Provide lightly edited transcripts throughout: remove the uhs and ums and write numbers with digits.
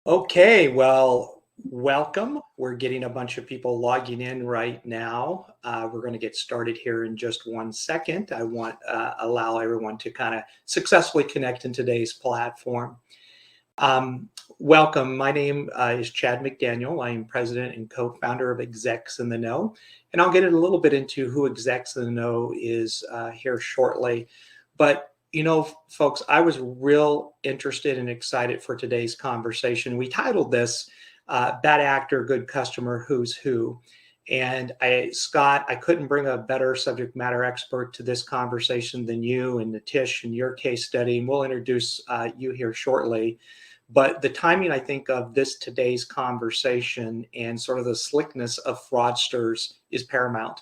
Okay, well, welcome. We're getting a bunch of people logging in right now. We're going to get started here in just 1 second. I want allow everyone to kind of successfully connect in today's platform. Um, Welcome. My name is Chad McDaniel. I am president and co-founder of Execs In The Know, and I'll get a little bit into who Execs In The Know is here shortly. But folks, I was real interested and excited for today's conversation. We titled this "Bad Actor, Good Customer, Who's Who." And Scott, I couldn't bring a better subject matter expert to this conversation than you and Nitish in your case study. And we'll introduce you here shortly. But the timing, I think, of today's conversation and sort of the slickness of fraudsters is paramount.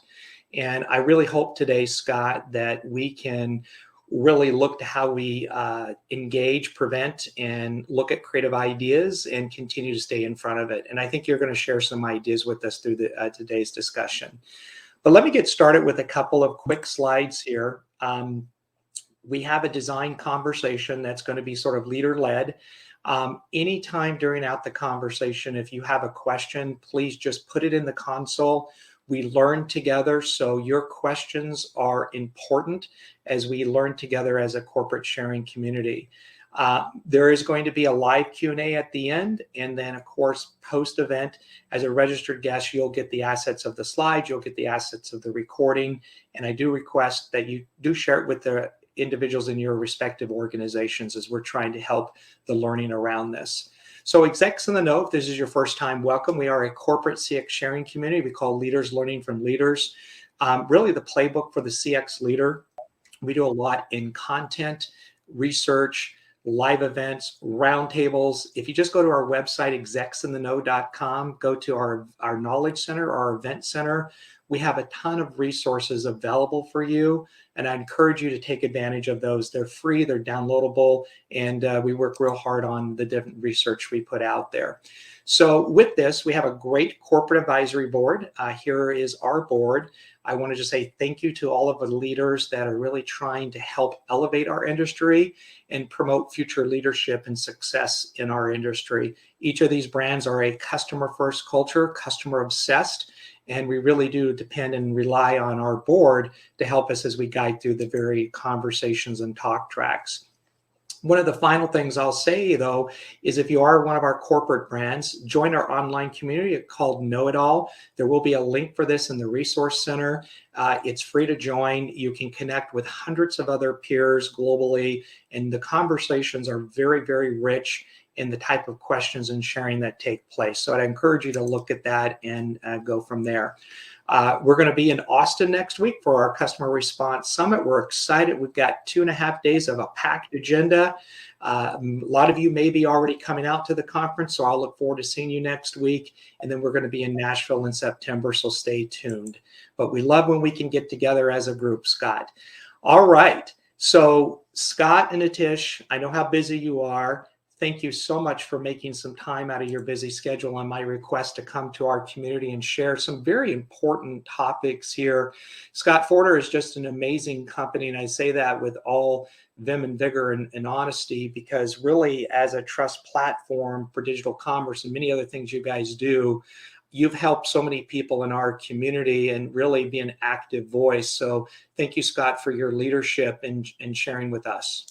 And I really hope today, Scott, that we can really look to how we engage, prevent, and look at creative ideas and continue to stay in front of it. And I think you're going to share some ideas with us through today's discussion. But let me get started with a couple of quick slides here. We have a design conversation that's going to be sort of leader-led. Anytime during the conversation, if you have a question, please just put it in the console. We learn together, so your questions are important as we learn together as a corporate sharing community. There is going to be a live Q&A at the end, and then, of course, post-event, as a registered guest, you'll get the assets of the slides, you'll get the assets of the recording, and I do request that you do share it with the individuals in your respective organizations as we're trying to help the learning around this. So Execs In The Know, if this is your first time, welcome. We are a corporate CX sharing community. We call Leaders Learning from Leaders. Really the playbook for the CX leader. We do a lot in content, research, live events, roundtables. If you just go to our website, execsintheknow.com, go to our knowledge center, our event center, we have a ton of resources available for you, and I encourage you to take advantage of those. They're free, they're downloadable, and we work real hard on the different research we put out there. So with this, we have a great corporate advisory board. Here is our board. I want to just say thank you to all of the leaders that are really trying to help elevate our industry and promote future leadership and success in our industry. Each of these brands are a customer-first culture, customer-obsessed, and we really do depend and rely on our board to help us as we guide through the very conversations and talk tracks. One of the final things I'll say, though, is if you are one of our corporate brands, join our online community called Know It All. There will be a link for this in the Resource Center. It's free to join. You can connect with hundreds of other peers globally, and the conversations are very, very rich in the type of questions and sharing that take place. So I'd encourage you to look at that and go from there. We're going to be in Austin next week for our Customer Response Summit. We're excited. We've got 2.5 days of a packed agenda. A lot of you may be already coming out to the conference, so I'll look forward to seeing you next week. And then we're going to be in Nashville in September, so stay tuned. But we love when we can get together as a group, Scott. All right. So Scott and Nitish, I know how busy you are. Thank you so much for making some time out of your busy schedule on my request to come to our community and share some very important topics here. Scott Forder is just an amazing company, and I say that with all vim and vigor and honesty, because really as a trust platform for digital commerce and many other things you guys do, you've helped so many people in our community and really be an active voice. So thank you, Scott, for your leadership and sharing with us.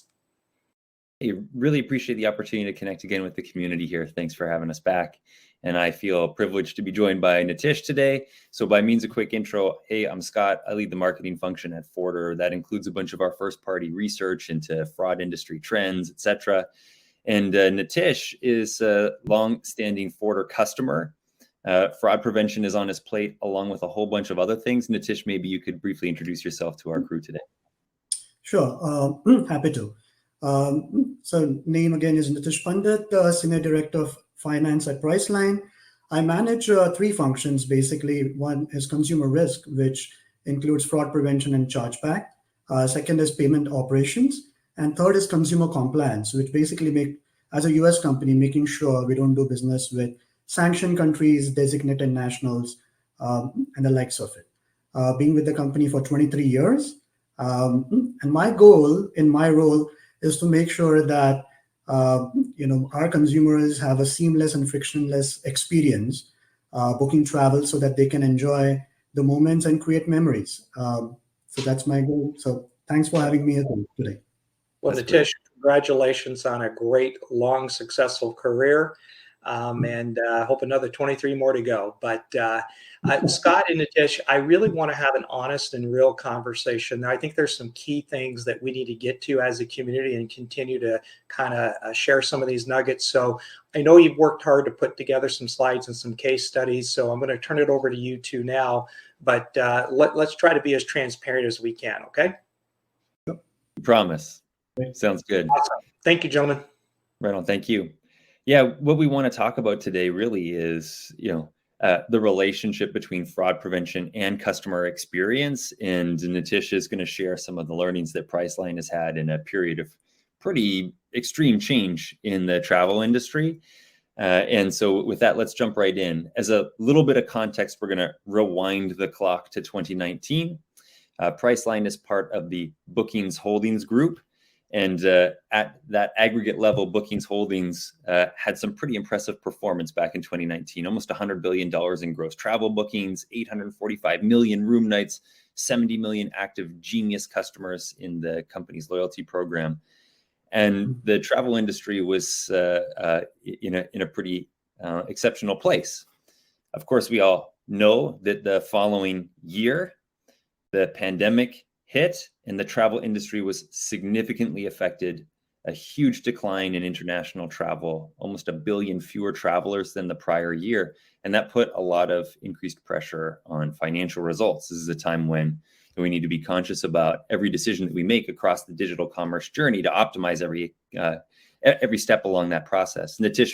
I really appreciate the opportunity to connect again with the community here. Thanks for having us back. And I feel privileged to be joined by Nitish today. So by means of quick intro, hey, I'm Scott. I lead the marketing function at Forder. That includes a bunch of our first party research into fraud industry trends, et cetera. And Nitish is a long-standing Forder customer. Fraud prevention is on his plate along with a whole bunch of other things. Nitish, maybe you could briefly introduce yourself to our crew today. Sure, happy to. So name again is Nitish Pandit, Senior Director of Finance at Priceline. I manage 3 functions, basically. One is consumer risk, which includes fraud prevention and chargeback. Second is payment operations. And third is consumer compliance, which basically as a US company, making sure we don't do business with sanctioned countries, designated nationals, and the likes of it. Being with the company for 23 years. And my goal in my role is to make sure that our consumers have a seamless and frictionless experience booking travel so that they can enjoy the moments and create memories. So that's my goal. So thanks for having me here today. Well, That's Nitish, great. congratulations on a great, long, successful career. And hope another 23 more to go. But Scott and Nitish, I really want to have an honest and real conversation. I think there's some key things that we need to get to as a community and continue to kind of share some of these nuggets. So I know you've worked hard to put together some slides and some case studies. So I'm going to turn it over to you two now. But let's try to be as transparent as we can. Okay. Promise. Sounds good. Awesome. Thank you, gentlemen. Right on. Thank you. Yeah, what we want to talk about today really is, the relationship between fraud prevention and customer experience. And Nitish is going to share some of the learnings that Priceline has had in a period of pretty extreme change in the travel industry. And so with that, let's jump right in. As a little bit of context, we're going to rewind the clock to 2019. Priceline is part of the Bookings Holdings Group. And at that aggregate level, Bookings Holdings had some pretty impressive performance back in 2019, almost $100 billion in gross travel bookings, 845 million room nights, 70 million active Genius customers in the company's loyalty program. And the travel industry was in a pretty exceptional place. Of course, we all know that the following year, the pandemic hit and the travel industry was significantly affected. A huge decline in international travel, almost 1 billion fewer travelers than the prior year. And that put a lot of increased pressure on financial results. This is a time when we need to be conscious about every decision that we make across the digital commerce journey to optimize every step along that process. Nitish,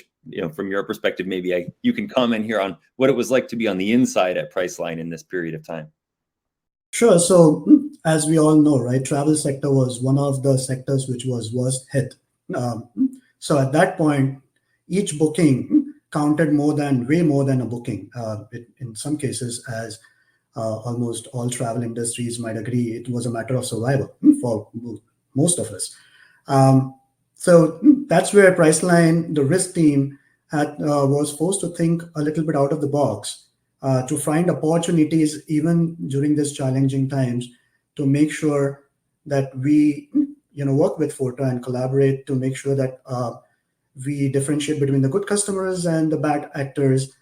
from your perspective, maybe you can comment here on what it was like to be on the inside at Priceline in this period of time. Sure. So as we all know, right, travel sector was one of the sectors which was worst hit. So at that point, each booking counted way more than a booking. In some cases, as almost all travel industries might agree, it was a matter of survival for most of us. So that's where Priceline, the risk team, was forced to think a little bit out of the box to find opportunities even during these challenging times to make sure that we work with FOTA and collaborate to make sure that we differentiate between the good customers and the bad actors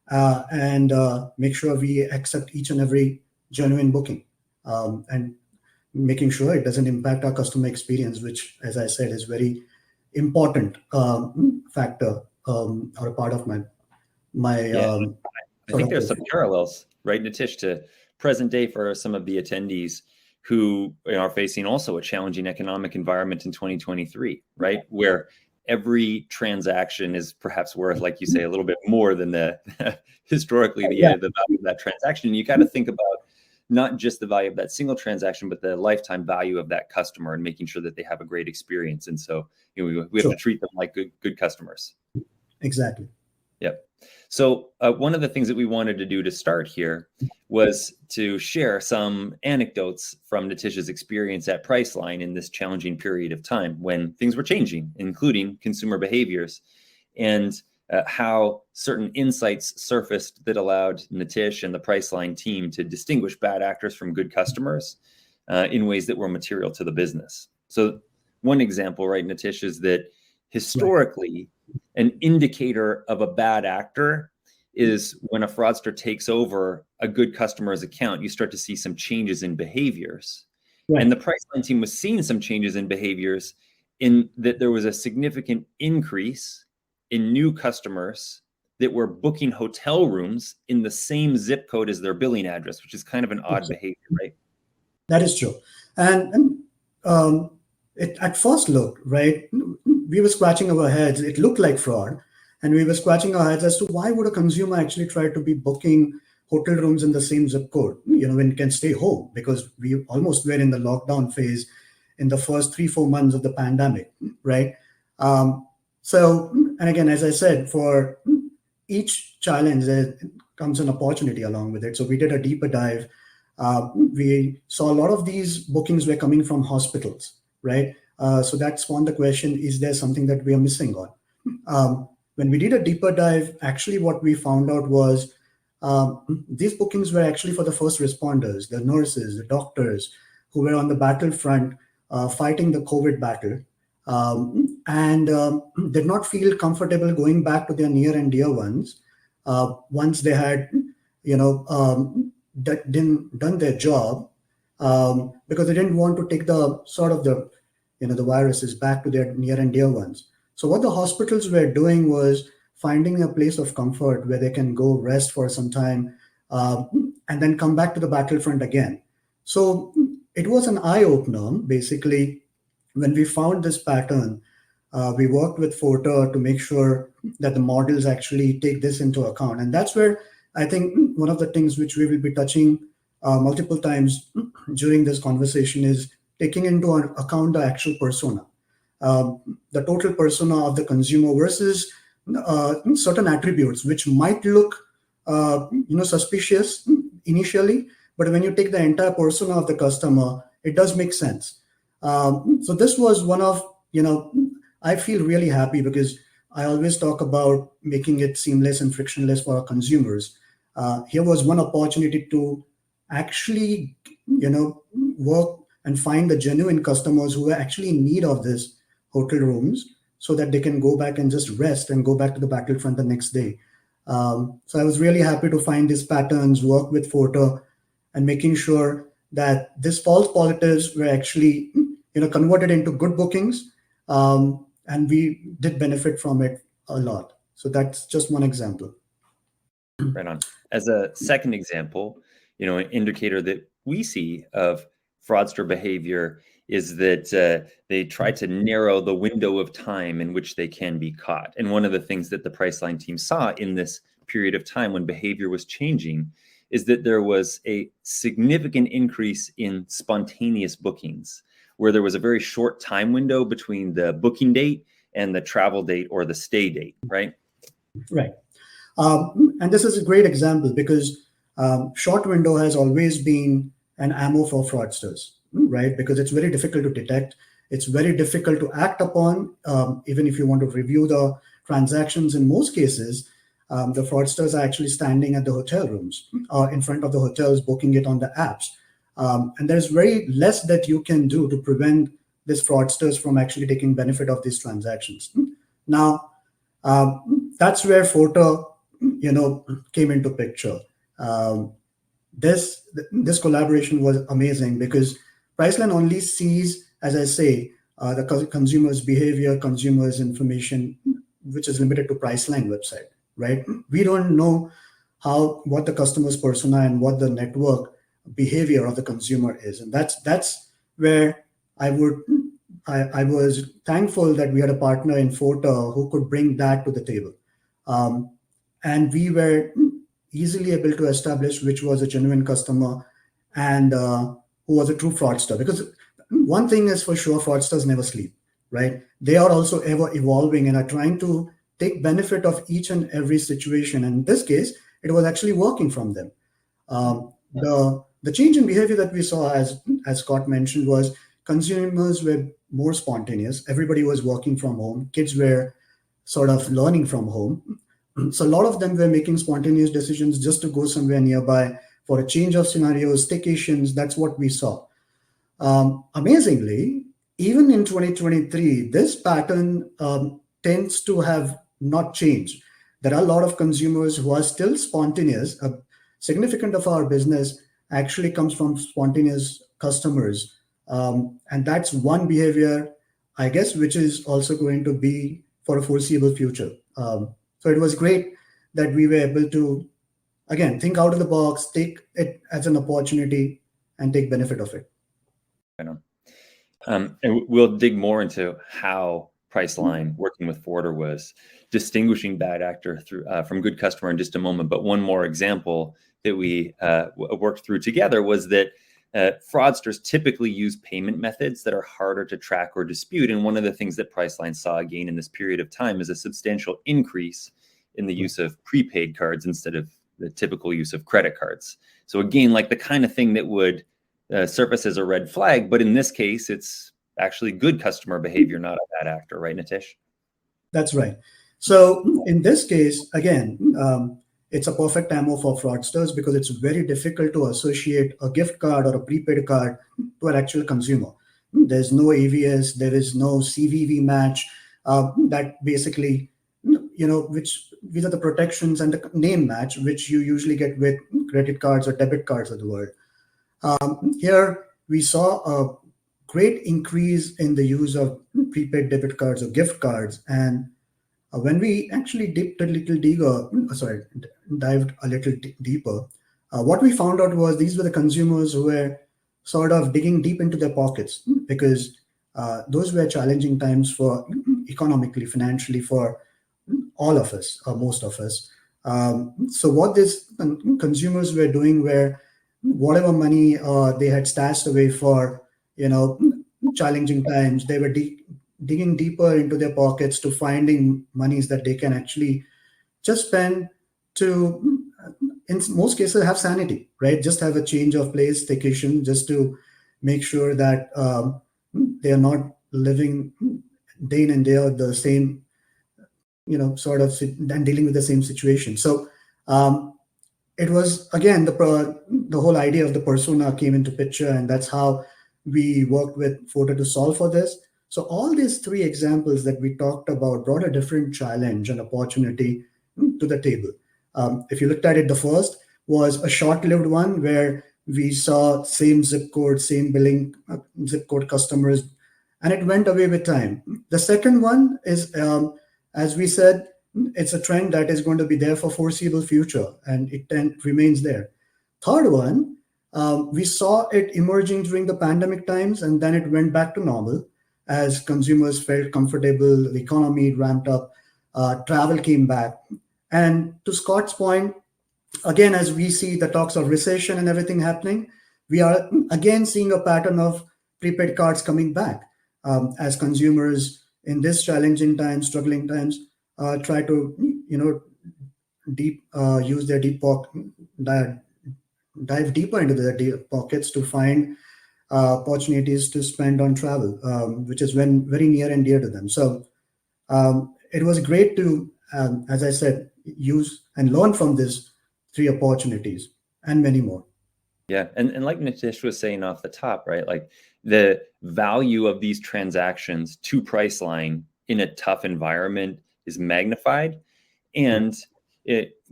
and make sure we accept each and every genuine booking and making sure it doesn't impact our customer experience, which, as I said, is very important factor or a part of my I think there's some parallels, right, Nitish, to present day for some of the attendees who are facing also a challenging economic environment in 2023, right, where every transaction is perhaps worth, like you say, a little bit more than the historically the value of that transaction. You got to think about not just the value of that single transaction, but the lifetime value of that customer and making sure that they have a great experience. And so we have to treat them like good customers. Exactly. Yep. So one of the things that we wanted to do to start here was to share some anecdotes from Nitish's experience at Priceline in this challenging period of time when things were changing, including consumer behaviors, and how certain insights surfaced that allowed Nitish and the Priceline team to distinguish bad actors from good customers in ways that were material to the business. So one example, right, Nitish, is that historically, an indicator of a bad actor is when a fraudster takes over a good customer's account, you start to see some changes in behaviors. Right. And the Priceline team was seeing some changes in behaviors in that there was a significant increase in new customers that were booking hotel rooms in the same zip code as their billing address, which is kind of an odd behavior, right? That is true. And at first look, right, we were scratching our heads. It looked like fraud. And we were scratching our heads as to why would a consumer actually try to be booking hotel rooms in the same zip code, when you can stay home, because we almost were in the lockdown phase in the first 3-4 months of the pandemic, right? So, and again, as I said, for each challenge, there comes an opportunity along with it. So we did a deeper dive. We saw a lot of these bookings were coming from hospitals, right? So that spawned the question, is there something that we are missing on? When we did a deeper dive, actually what we found out was these bookings were actually for the first responders, the nurses, the doctors who were on the battlefront fighting the COVID battle, and did not feel comfortable going back to their near and dear ones once they had, done their job, because they didn't want to take the sort of the viruses back to their near and dear ones. So what the hospitals were doing was finding a place of comfort where they can go rest for some time, and then come back to the battlefront again. So it was an eye opener. Basically, when we found this pattern, we worked with Forter to make sure that the models actually take this into account. And that's where I think one of the things which we will be touching multiple times during this conversation is taking into account the actual persona, the total persona of the consumer versus certain attributes which might look suspicious initially, but when you take the entire persona of the customer, it does make sense. So this was one of, I feel really happy because I always talk about making it seamless and frictionless for our consumers. Here was one opportunity to actually, work and find the genuine customers who are actually in need of this hotel rooms so that they can go back and just rest and go back to the battlefront the next day. So I was really happy to find these patterns, work with Forter, and making sure that these false positives were actually, converted into good bookings, and we did benefit from it a lot. So that's just one example. Right on. As a second example, an indicator that we see of fraudster behavior is that they try to narrow the window of time in which they can be caught. And one of the things that the Priceline team saw in this period of time when behavior was changing is that there was a significant increase in spontaneous bookings, where there was a very short time window between the booking date and the travel date or the stay date, right? Right. And this is a great example because short window has always been an ammo for fraudsters, right? Because it's very difficult to detect. It's very difficult to act upon, even if you want to review the transactions. In most cases, the fraudsters are actually standing at the hotel rooms or in front of the hotels, booking it on the apps. And there's very less that you can do to prevent these fraudsters from actually taking benefit of these transactions. Now, that's where Forter, came into picture. This collaboration was amazing because Priceline only sees, as I say, the consumer's behavior, consumer's information, which is limited to Priceline website, right? We don't know what the customer's persona and what the network behavior of the consumer is, and that's where I was thankful that we had a partner in Forter who could bring that to the table. And we were easily able to establish which was a genuine customer and who was a true fraudster. Because one thing is for sure, fraudsters never sleep, right? They are also ever evolving and are trying to take benefit of each and every situation. And in this case, it was actually working from them. The change in behavior that we saw, as Scott mentioned, was consumers were more spontaneous. Everybody was working from home. Kids were sort of learning from home. So a lot of them were making spontaneous decisions just to go somewhere nearby for a change of scenarios, staycations. That's what we saw. Amazingly, even in 2023, this pattern tends to have not changed. There are a lot of consumers who are still spontaneous. A significant of our business actually comes from spontaneous customers. And that's one behavior, I guess, which is also going to be for a foreseeable future. So it was great that we were able to, again, think out of the box, take it as an opportunity, and take benefit of it. I know. And we'll dig more into how Priceline working with Forter was distinguishing bad actor from good customer in just a moment. But one more example that we worked through together was that fraudsters typically use payment methods that are harder to track or dispute. And one of the things that Priceline saw again in this period of time is a substantial increase in the use of prepaid cards instead of the typical use of credit cards. So again, like the kind of thing that would surface as a red flag, but in this case, it's actually good customer behavior, not a bad actor, right, Nitish? That's right. So in this case, again, it's a perfect ammo for fraudsters because it's very difficult to associate a gift card or a prepaid card to an actual consumer. There's no AVS, there is no CVV match that basically, which these are the protections and the name match, which you usually get with credit cards or debit cards of the world. Here we saw a great increase in the use of prepaid debit cards or gift cards. And when we actually dived a little deeper, what we found out was these were the consumers who were sort of digging deep into their pockets because those were challenging times for economically, financially for all of us, or most of us. So what these consumers were doing were whatever money they had stashed away for, challenging times, they were digging deeper into their pockets to finding monies that they can actually just spend to, in most cases, have sanity, right? Just have a change of place, vacation, just to make sure that they are not living day in and day out the same, sort of, and dealing with the same situation. So it was, again, the whole idea of the persona came into picture, and that's how we worked with Forta to solve for this. So all these three examples that we talked about brought a different challenge and opportunity to the table. If you looked at it, the first was a short-lived one where we saw same zip code, same billing zip code customers, and it went away with time. The second one is, as we said, it's a trend that is going to be there for foreseeable future, and it then remains there. Third one, we saw it emerging during the pandemic times, and then it went back to normal as consumers felt comfortable, the economy ramped up, travel came back. And to Scott's point, again, as we see the talks of recession and everything happening, we are again seeing a pattern of prepaid cards coming back as consumers in this challenging times, struggling times, try to, use their dive deeper into their deep pockets to find opportunities to spend on travel, which is very near and dear to them. So it was great to, as I said, use and learn from these three opportunities and many more. Yeah, and like Nitish was saying off the top, right? Like the value of these transactions to Priceline in a tough environment is magnified, and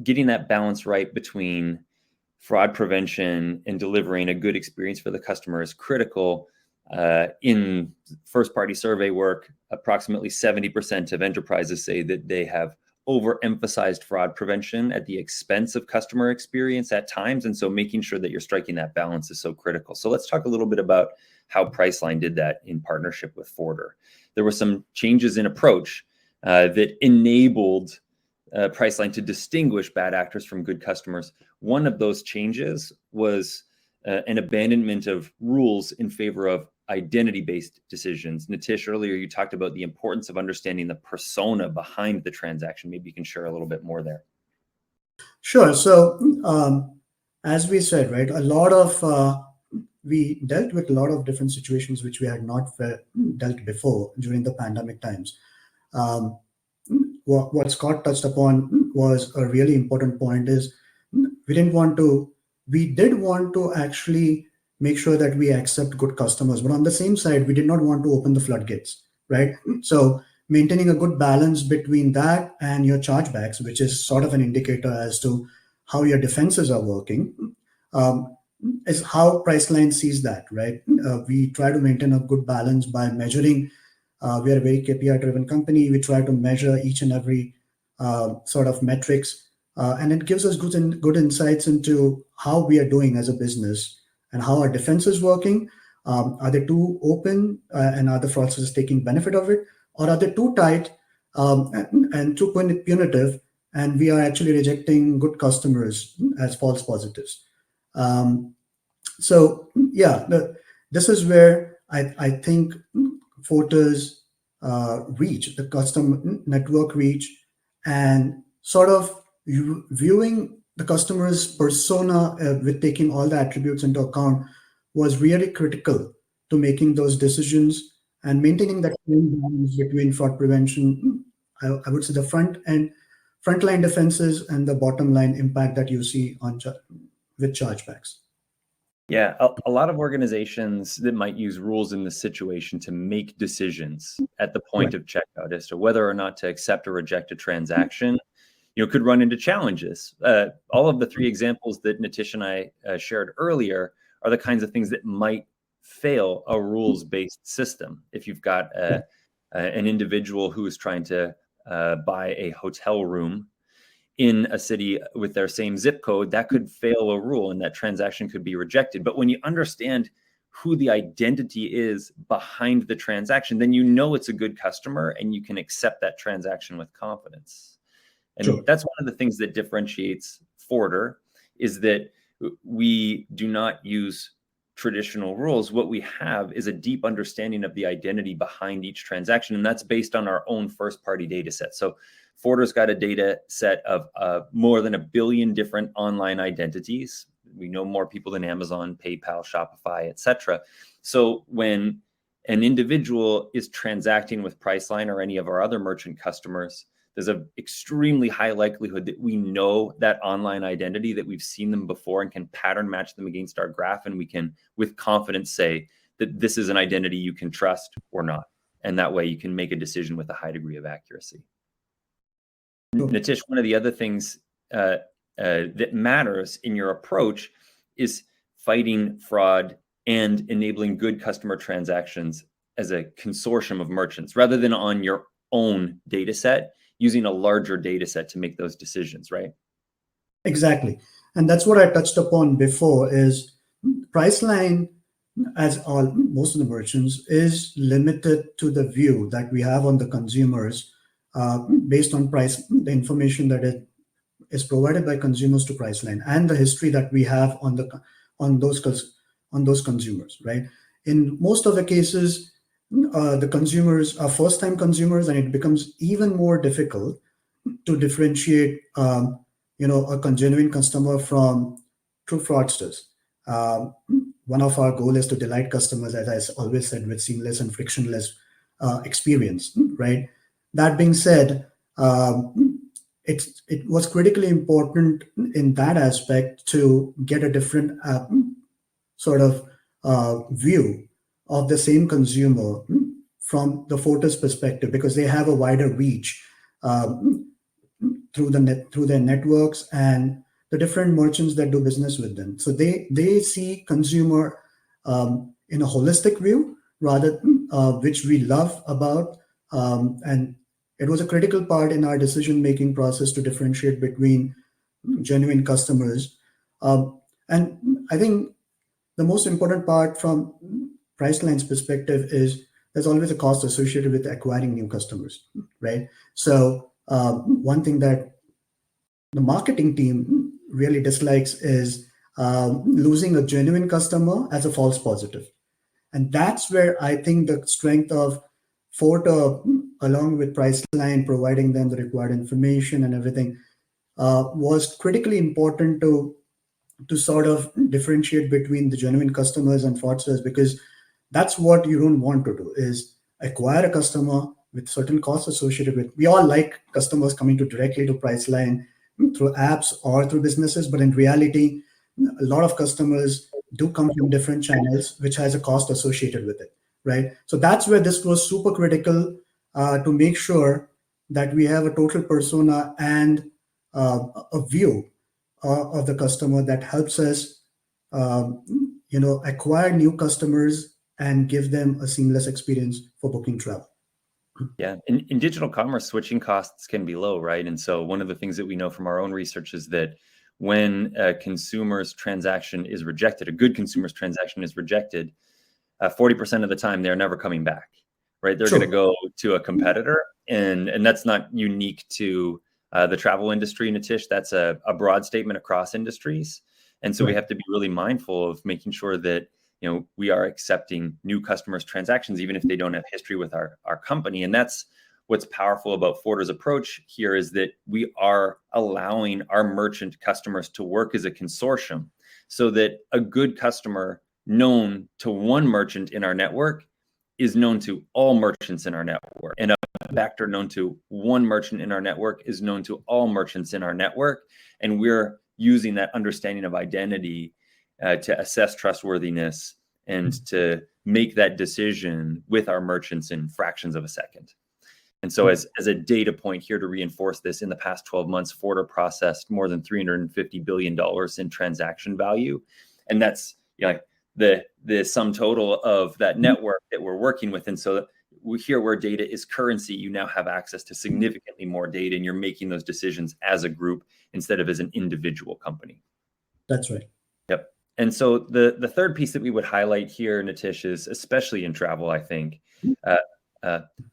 getting that balance right between fraud prevention and delivering a good experience for the customer is critical. In first-party survey work, approximately 70% of enterprises say that they have overemphasized fraud prevention at the expense of customer experience at times. And so making sure that you're striking that balance is so critical. So let's talk a little bit about how Priceline did that in partnership with Forder. There were some changes in approach that enabled Priceline to distinguish bad actors from good customers. One of those changes was an abandonment of rules in favor of identity-based decisions. Nitish, earlier you talked about the importance of understanding the persona behind the transaction. Maybe you can share a little bit more there. Sure. So as we said, right, we dealt with a lot of different situations which we had not dealt before during the pandemic times. What Scott touched upon was a really important point is we did want to actually make sure that we accept good customers, but on the same side, we did not want to open the floodgates, right? So maintaining a good balance between that and your chargebacks, which is sort of an indicator as to how your defenses are working, is how Priceline sees that, right? We try to maintain a good balance by measuring. We are a very KPI-driven company. We try to measure each and every sort of metrics, and it gives us good insights into how we are doing as a business and how our defense is working. Are they too open and are the fraudsters taking benefit of it? Or are they too tight and too punitive, and we are actually rejecting good customers as false positives? So yeah, this is where I think Forta's reach, the customer network reach, and sort of viewing the customer's persona with taking all the attributes into account was really critical to making those decisions and maintaining that balance between fraud prevention, I would say the frontline defenses and the bottom line impact that you see with chargebacks. Yeah, a lot of organizations that might use rules in this situation to make decisions at the point of checkout as to whether or not to accept or reject a transaction, could run into challenges. All of the three examples that Nitish and I shared earlier are the kinds of things that might fail a rules-based system. If you've got an individual who is trying to buy a hotel room in a city with their same zip code, that could fail a rule and that transaction could be rejected. But when you understand who the identity is behind the transaction, then you know it's a good customer and you can accept that transaction with confidence. And that's one of the things that differentiates Forder, is that we do not use traditional rules. What we have is a deep understanding of the identity behind each transaction, and that's based on our own first-party data set. So Forder's got a data set of more than 1 billion different online identities. We know more people than Amazon, PayPal, Shopify, etc. So when an individual is transacting with Priceline or any of our other merchant customers, there's an extremely high likelihood that we know that online identity, that we've seen them before and can pattern match them against our graph. And we can, with confidence, say that this is an identity you can trust or not. And that way you can make a decision with a high degree of accuracy. Nitish, one of the other things that matters in your approach is fighting fraud and enabling good customer transactions as a consortium of merchants, rather than on your own data set, using a larger data set to make those decisions, right? Exactly. And that's what I touched upon before, is Priceline, as most of the merchants, is limited to the view that we have on the consumers based on the information that is provided by consumers to Priceline and the history that we have on those consumers, right? In most of the cases, the consumers are first-time consumers, and it becomes even more difficult to differentiate, a genuine customer from true fraudsters. One of our goals is to delight customers, as I always said, with seamless and frictionless experience, right? That being said, it was critically important in that aspect to get a different sort of view of the same consumer from the Fortis perspective, because they have a wider reach through their networks and the different merchants that do business with them. So they see consumer in a holistic view, rather which we love about, and it was a critical part in our decision-making process to differentiate between genuine customers. And I think the most important part from Priceline's perspective is there's always a cost associated with acquiring new customers, right? So one thing that the marketing team really dislikes is losing a genuine customer as a false positive. And that's where I think the strength of Forder, along with Priceline, providing them the required information and everything, was critically important to sort of differentiate between the genuine customers and fraudsters, because that's what you don't want to do, is acquire a customer with certain costs associated with. We all like customers coming directly to Priceline through apps or through businesses, but in reality, a lot of customers do come from different channels, which has a cost associated with it, right? So that's where this was super critical to make sure that we have a total persona and a view of the customer that helps us, acquire new customers and give them a seamless experience for booking travel. Yeah, in digital commerce, switching costs can be low, right? And so one of the things that we know from our own research is that when a consumer's transaction is rejected, a good consumer's transaction is rejected, 40% of the time they're never coming back, right? They're going to go to a competitor, and that's not unique to the travel industry, Nitish. That's a broad statement across industries. And so we have to be really mindful of making sure that we are accepting new customers' transactions, even if they don't have history with our company. And that's what's powerful about Forder's approach here, is that we are allowing our merchant customers to work as a consortium, so that a good customer known to one merchant in our network is known to all merchants in our network, and a factor known to one merchant in our network is known to all merchants in our network. And we're using that understanding of identity to assess trustworthiness and to make that decision with our merchants in fractions of a second. And so as a data point here to reinforce this, in the past 12 months, Forder processed more than $350 billion in transaction value. And that's the sum total of that network that we're working with. And so here, where data is currency, you now have access to significantly more data, and you're making those decisions as a group instead of as an individual company. That's right. Yep. And so the third piece that we would highlight here, Nitish, is especially in travel, I think,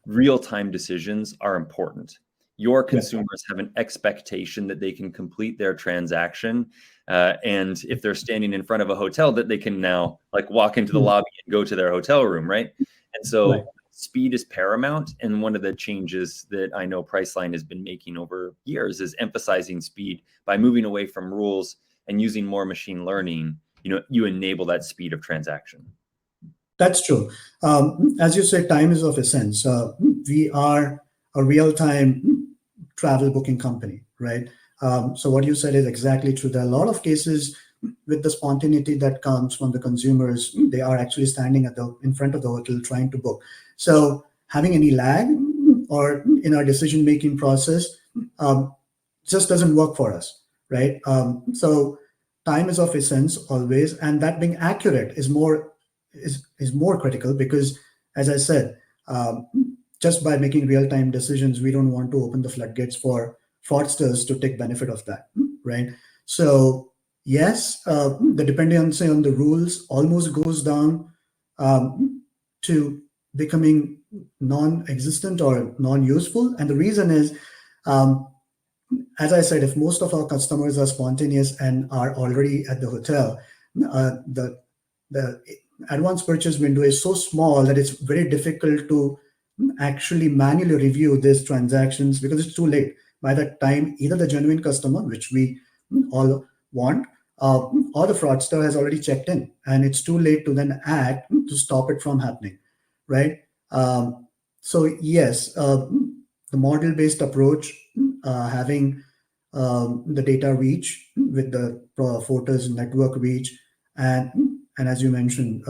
real-time decisions are important. Your consumers have an expectation that they can complete their transaction. And if they're standing in front of a hotel, that they can now walk into the lobby and go to their hotel room, right? And so speed is paramount. And one of the changes that I know Priceline has been making over years is emphasizing speed by moving away from rules and using more machine learning. You enable that speed of transaction. That's true. As you said, time is of essence. We are a real-time travel booking company, right? So what you said is exactly true. There are a lot of cases with the spontaneity that comes from the consumers. They are actually standing in front of the hotel trying to book. So having any lag or in our decision-making process just doesn't work for us, right? So time is of essence always, and that being accurate is more critical, because, as I said, just by making real-time decisions, we don't want to open the floodgates for fraudsters to take benefit of that, right? So yes, the dependency on the rules almost goes down to becoming non-existent or non-useful. And the reason is, as I said, if most of our customers are spontaneous and are already at the hotel, the advance purchase window is so small that it's very difficult to actually manually review these transactions, because it's too late. By that time, either the genuine customer, which we all want, or the fraudster has already checked in, and it's too late to then act to stop it from happening, right? So yes, the model-based approach, having the data reach with the Forder's network reach, and as you mentioned,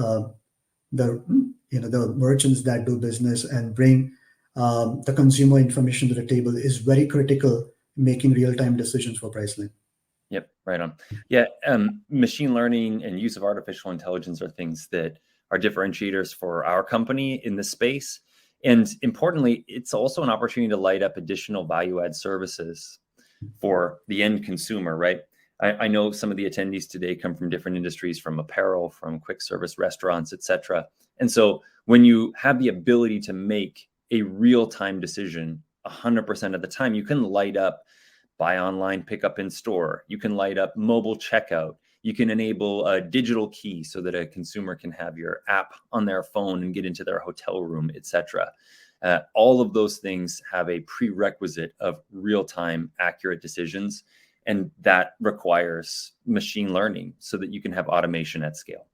the merchants that do business and bring the consumer information to the table is very critical in making real-time decisions for Priceline. Yep, right on. Yeah, machine learning and use of artificial intelligence are things that are differentiators for our company in this space. And importantly, it's also an opportunity to light up additional value-add services for the end consumer, right? I know some of the attendees today come from different industries, from apparel, from quick service restaurants, et cetera. And so when you have the ability to make a real-time decision 100% of the time, you can light up buy online, pick up in store. You can light up mobile checkout. You can enable a digital key so that a consumer can have your app on their phone and get into their hotel room, et cetera. All of those things have a prerequisite of real-time accurate decisions. And that requires machine learning so that you can have automation at scale.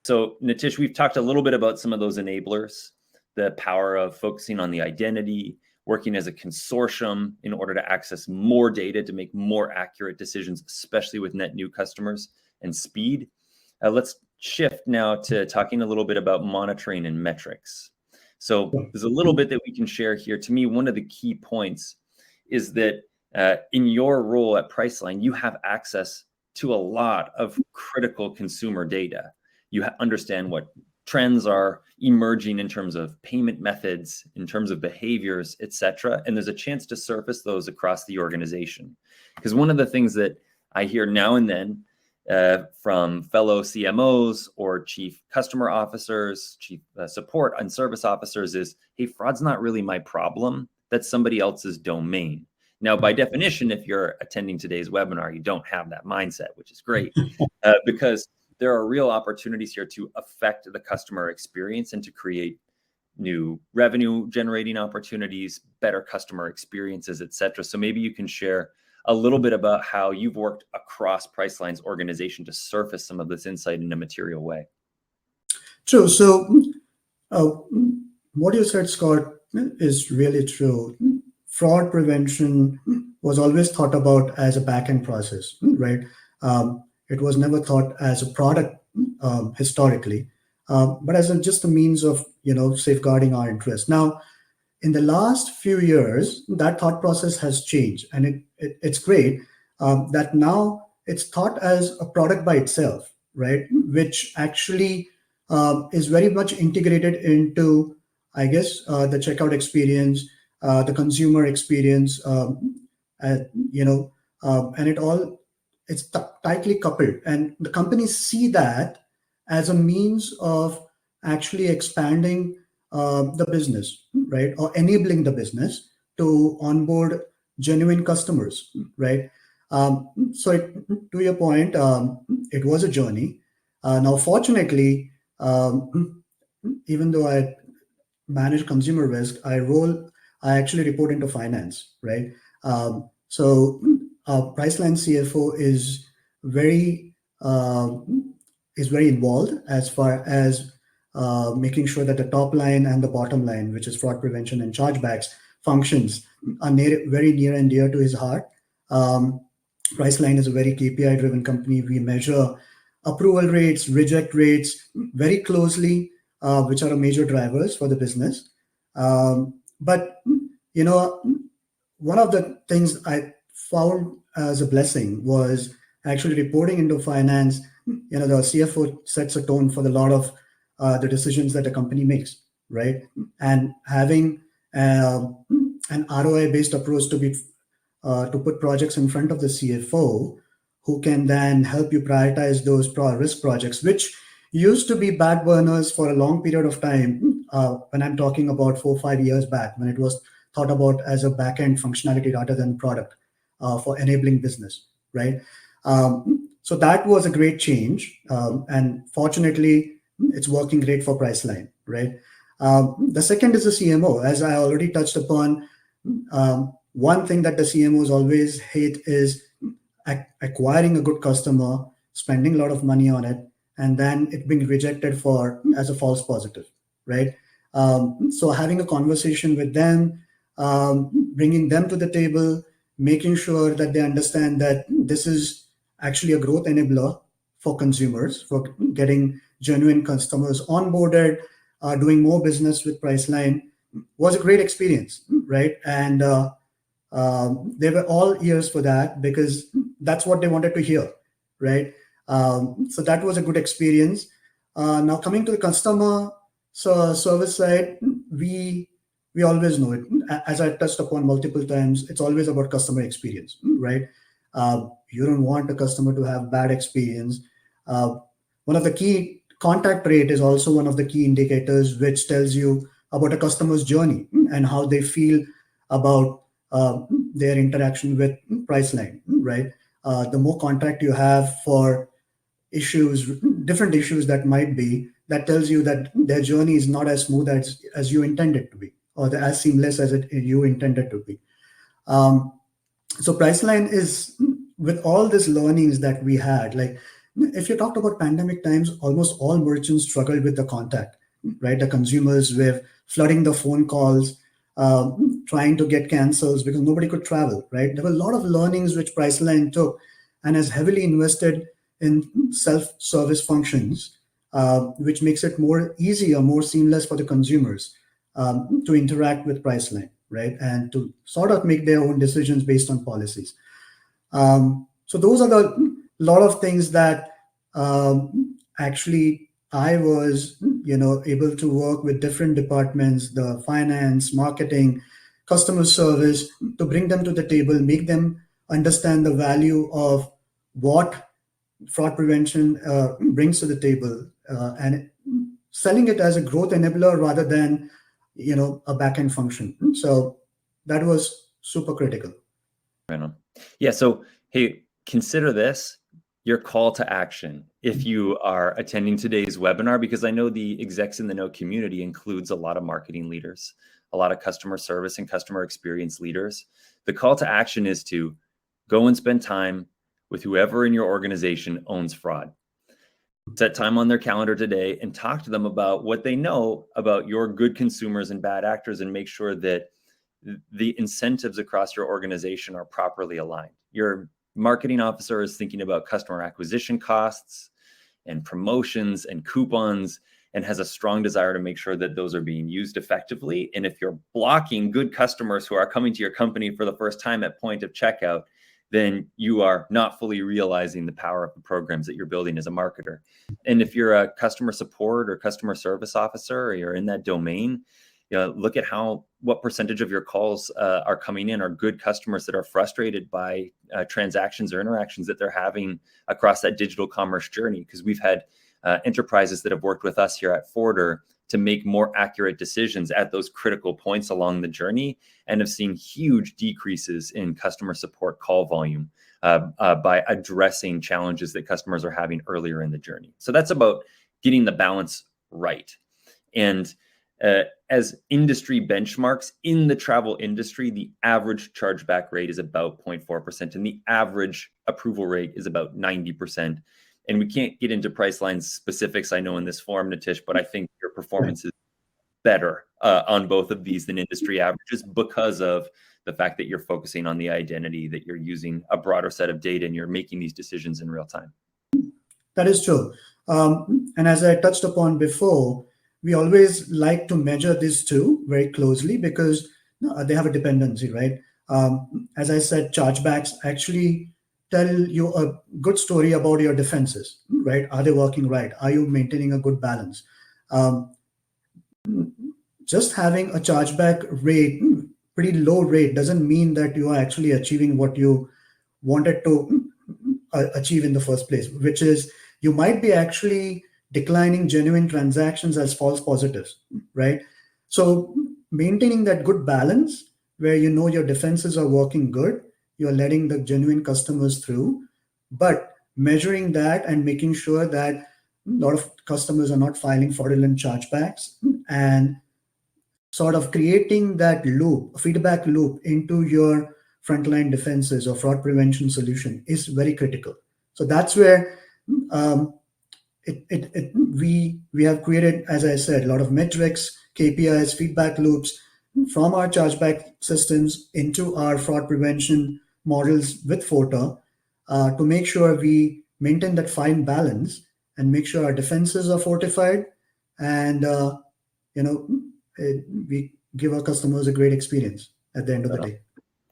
So Nitish, we've talked a little bit about some of those enablers, the power of focusing on the identity, working as a consortium in order to access more data to make more accurate decisions, especially with net new customers, and speed. Let's shift now to talking a little bit about monitoring and metrics. So there's a little bit that we can share here. To me, one of the key points is that in your role at Priceline, you have access to a lot of critical consumer data. You understand what trends are emerging in terms of payment methods, in terms of behaviors, et cetera. And there's a chance to surface those across the organization. Because one of the things that I hear now and then from fellow CMOs or chief customer officers, chief support and service officers is, hey, fraud's not really my problem. That's somebody else's domain. Now, by definition, if you're attending today's webinar, you don't have that mindset, which is great, because there are real opportunities here to affect the customer experience and to create new revenue generating opportunities, better customer experiences, et cetera. So maybe you can share a little bit about how you've worked across Priceline's organization to surface some of this insight in a material way. True. So Uh, what you said, Scott, is really true. Fraud prevention was always thought about as a back-end process, right? It was never thought as a product historically, but as just a means of safeguarding our interests. Now, in the last few years, that thought process has changed, and it's great that now it's thought as a product by itself, right? Which actually is very much integrated into, I guess, the checkout experience, the consumer experience, uh, you know, and it's tightly coupled, and the companies see that as a means of actually expanding the business, right, or enabling the business to onboard genuine customers, right? To your point, it was a journey. Now, fortunately, even though I manage consumer risk, I actually report into finance, right? So Priceline CFO very is very involved as far as making sure that the top line and the bottom line, which is fraud prevention and chargebacks functions, are very near and dear to his heart. Priceline is a very KPI driven company. We measure approval rates, reject rates very closely, which are major drivers for the business. But one of the things I found as a blessing was actually reporting into finance. The CFO sets a tone for a lot of the decisions that a company makes, right? And having an ROI based approach to put projects in front of the CFO, who can then help you prioritize those risk projects, which used to be back burners for a long period of time. When I'm talking about 4 or 5 years back, when it was thought about as a back-end functionality rather than product for enabling business, right? So that was a great change, and fortunately, it's working great for Priceline, right? The second is the CMO, as I already touched upon. One thing that the CMOs always hate is acquiring a good customer, spending a lot of money on it, and then it being rejected as a false positive, right? So having a conversation with them, bringing them to the table, making sure that they understand that this is actually a growth enabler for consumers, for getting genuine customers onboarded, doing more business with Priceline, was a great experience, right? And they were all ears for that because that's what they wanted to hear, right? So that was a good experience. Now coming to the customer service side, we always know it. As I touched upon multiple times, it's always about customer experience, right? You don't want a customer to have bad experience. One of the key contact rate is also one of the key indicators which tells you about a customer's journey and how they feel about their interaction with Priceline, right? The more contact you have for different issues that might be, that tells you that their journey is not as smooth as you intend it to be, or as seamless as you intended to be. So Priceline is, with all these learnings that we had, like if you talked about pandemic times, almost all merchants struggled with the contact, right? The consumers were flooding the phone calls, trying to get cancels because nobody could travel, right? There were a lot of learnings which Priceline took and has heavily invested in self-service functions, which makes it easier, more seamless for the consumers to interact with Priceline, right? And to sort of make their own decisions based on policies. So those are the lot of things that actually I was, able to work with different departments, the finance, marketing, customer service, to bring them to the table, make them understand the value of what fraud prevention brings to the table, and selling it as a growth enabler rather than, a back-end function. So that was super critical. Right on. Yeah. So, hey, consider this your call to action if you are attending today's webinar, because I know the Execs in the Know community includes a lot of marketing leaders, a lot of customer service and customer experience leaders. The call to action is to go and spend time with whoever in your organization owns fraud. set time on their calendar today and talk to them about what they know about your good consumers and bad actors, and make sure that the incentives across your organization are properly aligned. Your marketing officer is thinking about customer acquisition costs and promotions and coupons, and has a strong desire to make sure that those are being used effectively. And if you're blocking good customers who are coming to your company for the first time at point of checkout, then you are not fully realizing the power of the programs that you're building as a marketer. And if you're a customer support or customer service officer, or you're in that domain, look at what percentage of your calls are coming in are good customers that are frustrated by transactions or interactions that they're having across that digital commerce journey. Because we've had enterprises that have worked with us here at Forder to make more accurate decisions at those critical points along the journey, and have seen huge decreases in customer support call volume by addressing challenges that customers are having earlier in the journey. So that's about getting the balance right. And as industry benchmarks in the travel industry, the average chargeback rate is about 0.4%, and the average approval rate is about 90%. And we can't get into Priceline specifics, I know, in this forum, Nitish, but I think your performance is better on both of these than industry averages, because of the fact that you're focusing on the identity, that you're using a broader set of data, and you're making these decisions in real time. That is true. And as I touched upon before, we always like to measure these two very closely, because they have a dependency, right? As I said, chargebacks actually tell you a good story about your defenses, right? Are they working right? Are you maintaining a good balance? Just having a chargeback rate, pretty low rate, doesn't mean that you are actually achieving what you wanted to achieve in the first place, which is you might be actually declining genuine transactions as false positives, right? So maintaining that good balance where you know your defenses are working good, you're letting the genuine customers through, but measuring that and making sure that a lot of customers are not filing fraudulent chargebacks, and sort of creating that loop, feedback loop into your frontline defenses or fraud prevention solution is very critical. So that's where we have created, as I said, a lot of metrics, KPIs, feedback loops from our chargeback systems into our fraud prevention models with FOTA to make sure we maintain that fine balance and make sure our defenses are fortified, and we give our customers a great experience at the end of the day.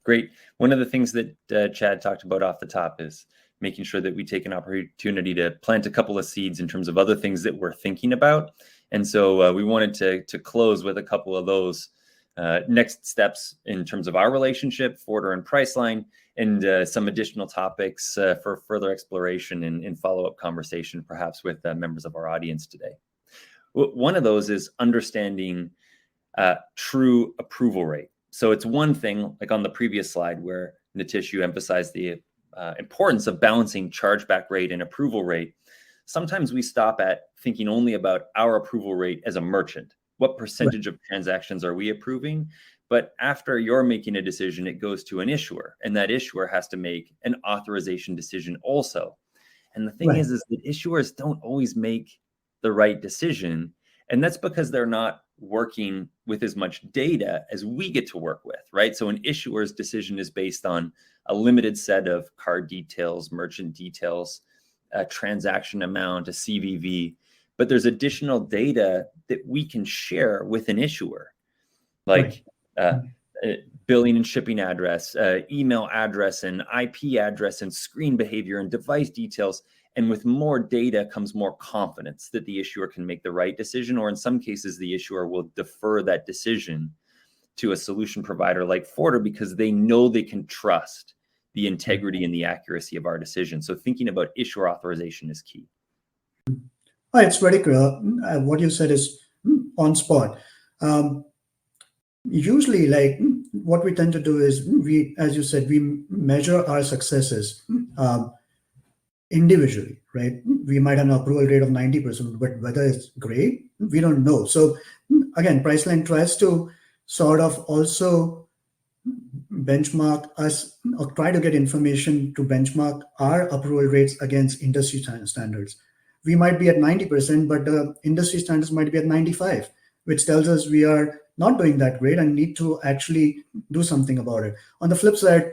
Great. One of the things that Chad talked about off the top is making sure that we take an opportunity to plant a couple of seeds in terms of other things that we're thinking about. And so we wanted to close with a couple of those next steps in terms of our relationship, Forder and Priceline, and some additional topics for further exploration and follow-up conversation, perhaps with members of our audience today. One of those is understanding true approval rate. So it's one thing, like on the previous slide where Nitish, you emphasized the importance of balancing chargeback rate and approval rate. Sometimes we stop at thinking only about our approval rate as a merchant. What percentage of transactions are we approving? But after you're making a decision, it goes to an issuer, and that issuer has to make an authorization decision also. And the thing is that issuers don't always make the right decision. And that's because they're not working with as much data as we get to work with, right? So an issuer's decision is based on a limited set of card details, merchant details, a transaction amount, a CVV, but there's additional data that we can share with an issuer, like billing and shipping address, email address and IP address and screen behavior and device details. And with more data comes more confidence that the issuer can make the right decision, or in some cases, the issuer will defer that decision to a solution provider like Forder because they know they can trust the integrity and the accuracy of our decision. So thinking about issuer authorization is key. It's very clear. What you said is on spot. Usually, like what we tend to do is we, as you said, we measure our successes individually, right? We might have an approval rate of 90%, but whether it's great, we don't know. So again, Priceline tries to sort of also benchmark us, or try to get information to benchmark our approval rates against industry standards. we might be at 90%, but the industry standards might be at 95, which tells us we are not doing that great and need to actually do something about it. On the flip side,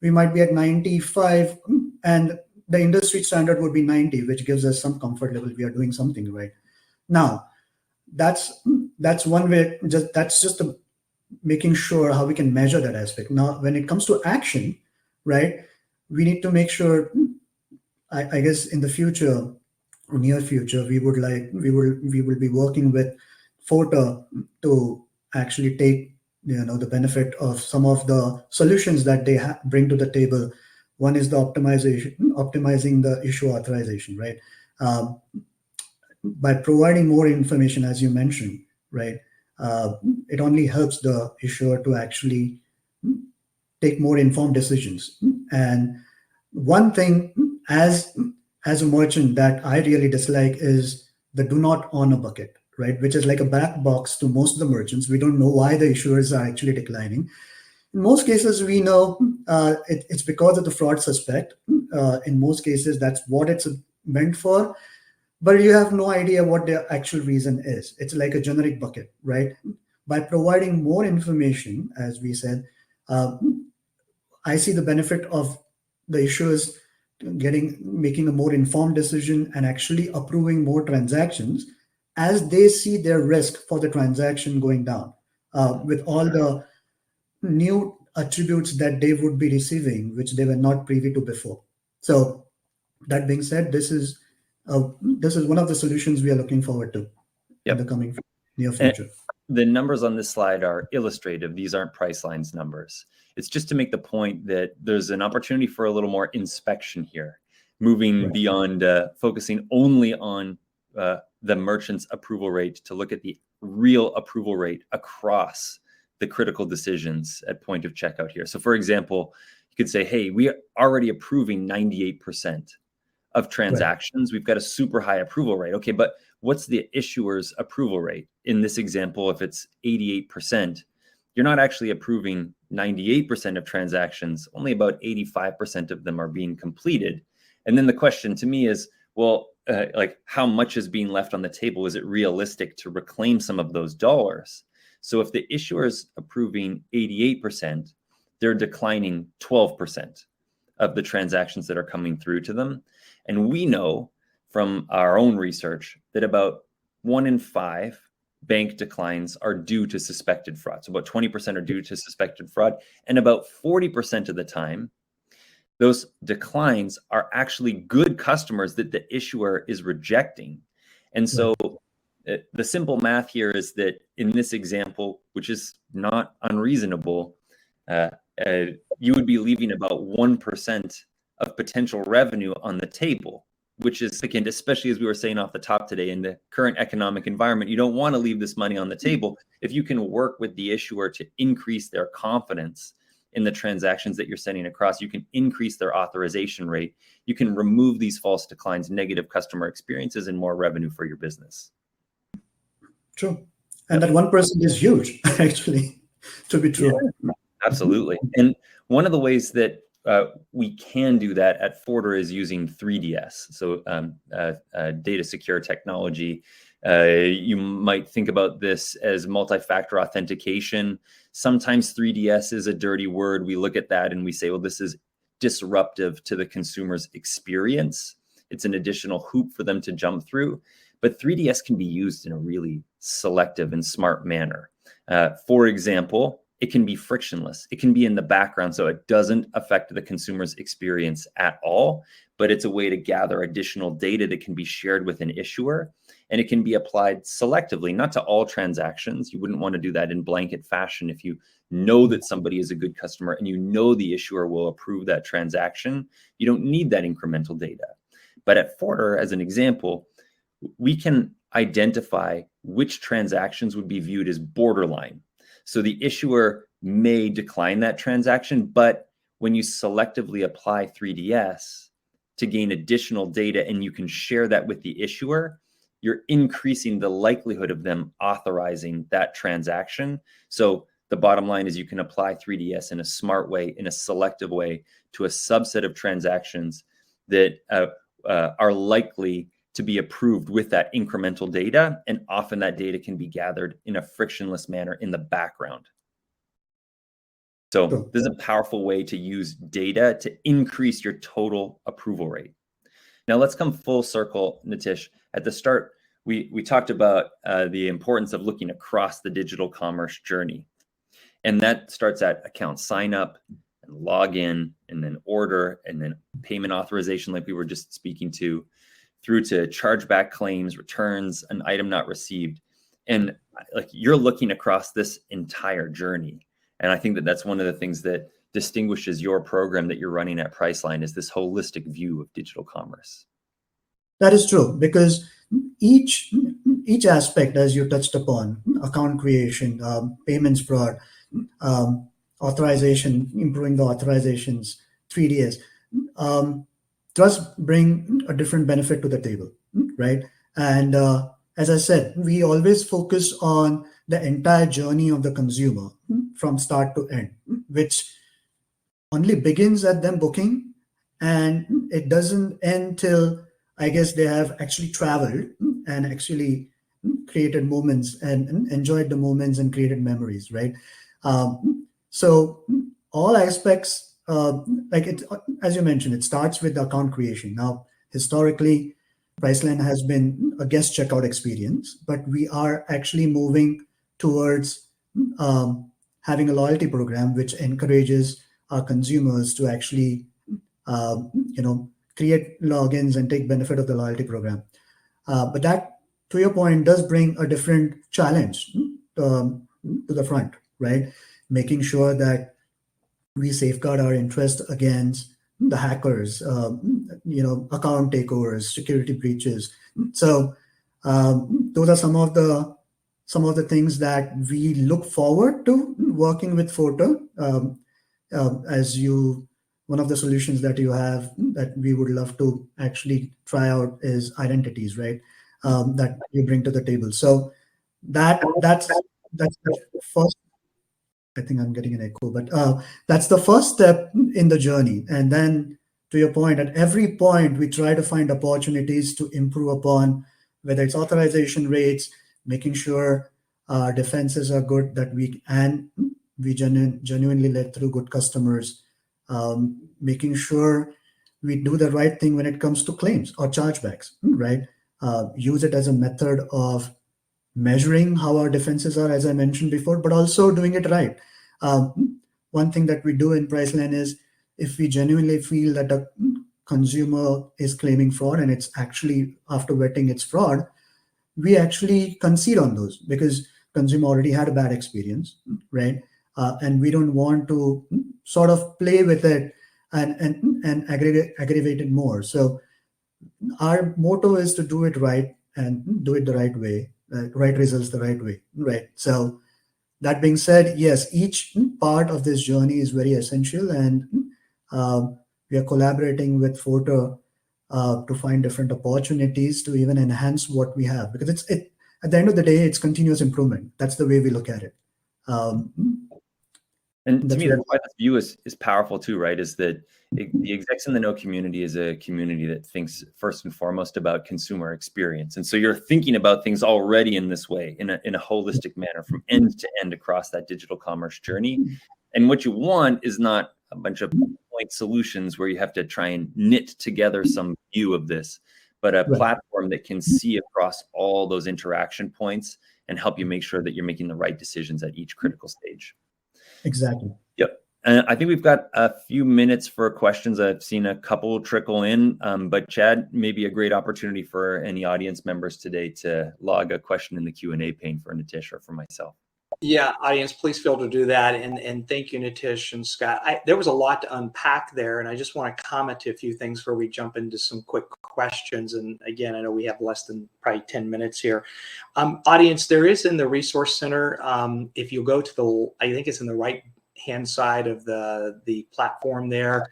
we might be at 95 and the industry standard would be 90, which gives us some comfort level. We are doing something right. Now, that's one way, that's just making sure how we can measure that aspect. Now, when it comes to action, right, we need to make sure, I guess in the future, or near future, we will be working with Forta to actually take the benefit of some of the solutions that they bring to the table. One is the optimizing the issue authorization, right? By providing more information, as you mentioned, right, it only helps the issuer to actually take more informed decisions. And one thing as a merchant that I really dislike is the do not honor bucket, right? Which is like a black box to most of the merchants. We don't know why the issuers are actually declining. In most cases, we know it's because of the fraud suspect. In most cases, that's what it's meant for. But you have no idea what the actual reason is. It's like a generic bucket, right? By providing more information, as we said, I see the benefit of the issuers making a more informed decision and actually approving more transactions as they see their risk for the transaction going down with all the new attributes that they would be receiving, which they were not privy to before. So that being said, this is one of the solutions we are looking forward to in the coming near future. And the numbers on this slide are illustrative. These aren't Priceline's numbers. It's just to make the point that there's an opportunity for a little more inspection here, moving beyond focusing only on the merchant's approval rate to look at the real approval rate across the critical decisions at point of checkout here. So for example, you could say, hey, we are already approving 98% of transactions. We've got a super high approval rate. Okay, but what's the issuer's approval rate? In this example, if it's 88%, you're not actually approving 98% of transactions. Only about 85% of them are being completed. And then the question to me is, well, like how much is being left on the table? Is it realistic to reclaim some of those dollars? So if the issuer is approving 88%, they're declining 12% of the transactions that are coming through to them. And we know from our own research that about 1 in 5 bank declines are due to suspected fraud. So about 20% are due to suspected fraud. And about 40% of the time, those declines are actually good customers that the issuer is rejecting. And so the simple math here is that in this example, which is not unreasonable, you would be leaving about 1% of potential revenue on the table, which is significant, especially as we were saying off the top today, in the current economic environment. You don't want to leave this money on the table. If you can work with the issuer to increase their confidence in the transactions that you're sending across, you can increase their authorization rate. You can remove these false declines, negative customer experiences, and more revenue for your business. True. And that 1% is huge, actually, to be true. Yeah, absolutely. And one of the ways that we can do that at Forter is using 3DS, so data secure technology. You might think about this as multi-factor authentication. Sometimes 3DS is a dirty word. We look at that and we say, well, this is disruptive to the consumer's experience. It's an additional hoop for them to jump through. But 3DS can be used in a really selective and smart manner. For example, it can be frictionless. It can be in the background, so it doesn't affect the consumer's experience at all, but it's a way to gather additional data that can be shared with an issuer, and it can be applied selectively, not to all transactions. You wouldn't want to do that in blanket fashion. If you know that somebody is a good customer and you know the issuer will approve that transaction, you don't need that incremental data. But at Forter, as an example, we can identify which transactions would be viewed as borderline. So the issuer may decline that transaction, but when you selectively apply 3DS to gain additional data and you can share that with the issuer, you're increasing the likelihood of them authorizing that transaction. So the bottom line is you can apply 3DS in a smart way, in a selective way, to a subset of transactions that are likely to be approved with that incremental data. And often that data can be gathered in a frictionless manner in the background. So this is a powerful way to use data to increase your total approval rate. Now let's come full circle, Nitish. At the start, we talked about the importance of looking across the digital commerce journey. And that starts at account sign up and log in and then order and then payment authorization like we were just speaking to, through to chargeback claims, returns, an item not received. And like you're looking across this entire journey. And I think that that's one of the things that distinguishes your program that you're running at Priceline is this holistic view of digital commerce. That is true, because each aspect, as you touched upon, account creation, payments fraud, authorization, improving the authorizations, 3DS, does bring a different benefit to the table, right? And as I said, we always focus on the entire journey of the consumer from start to end, which only begins at them booking, and it doesn't end till, I guess, they have actually traveled and actually created moments and enjoyed the moments and created memories, right? So all aspects, like it, as you mentioned, it starts with the account creation. Now, historically, Priceline has been a guest checkout experience, but we are actually moving towards having a loyalty program which encourages our consumers to actually, create logins and take benefit of the loyalty program. But that, to your point, does bring a different challenge to the front, right? Making sure that we safeguard our interest against the hackers, account takeovers, security breaches. So those are some of the things that we look forward to working with Photo. One of the solutions that you have that we would love to actually try out is identities, right? That you bring to the table. So that's the first. I think I'm getting an echo, but that's the first step in the journey. And then, to your point, at every point we try to find opportunities to improve upon, whether it's authorization rates, making sure our defenses are good, that we genuinely let through good customers, making sure we do the right thing when it comes to claims or chargebacks, right? Use it as a method of measuring how our defenses are, as I mentioned before, but also doing it right. One thing that we do in Priceline is, if we genuinely feel that a consumer is claiming fraud and it's actually, after vetting, it's fraud, we actually concede on those because consumer already had a bad experience, right? And we don't want to sort of play with it and aggravate it more. So our motto is to do it right and do it the right way, right results the right way, right? So that being said, yes, each part of this journey is very essential, and we are collaborating with Photo to find different opportunities to even enhance what we have, because at the end of the day, it's continuous improvement. That's the way we look at it. And to me, that's why this view is powerful too, right? Is that the Execs in the Know community is a community that thinks first and foremost about consumer experience. And so you're thinking about things already in this way, in a holistic manner, from end to end across that digital commerce journey. And what you want is not a bunch of point solutions where you have to try and knit together some view of this, but a platform that can see across all those interaction points and help you make sure that you're making the right decisions at each critical stage. Exactly. Yep. And I think we've got a few minutes for questions. I've seen a couple trickle in, but Chad, maybe a great opportunity for any audience members today to log a question in the Q&A pane for Nitish or for myself. Yeah, audience, please feel to do that. And thank you, Nitish and Scott. There was a lot to unpack there, and I just want to comment to a few things before we jump into some quick questions. And again, I know we have less than probably 10 minutes here. Audience, there is in the Resource Center, if you go to I think it's in the right-hand side of the platform there,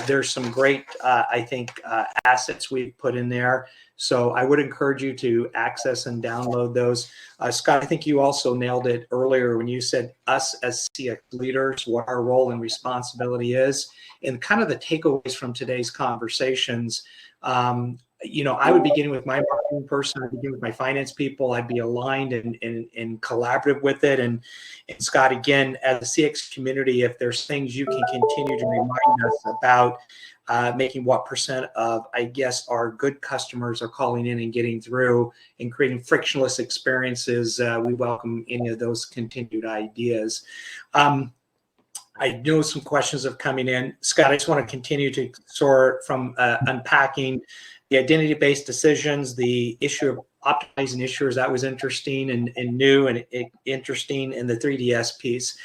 there's some great, I think, assets we've put in there. So I would encourage you to access and download those. Scott, I think you also nailed it earlier when you said us as CX leaders, what our role and responsibility is, and kind of the takeaways from today's conversations. I would begin with my marketing person, I'd begin with my finance people, I'd be aligned and collaborative with it. And Scott, again, as the CX community, if there's things you can continue to remind us about, making what percent of, I guess, our good customers are calling in and getting through and creating frictionless experiences, we welcome any of those continued ideas. I know some questions have coming in. Scott, I just want to continue to sort from unpacking the identity-based decisions, the issue of optimizing issuers. That was interesting and new and interesting in the 3DS piece.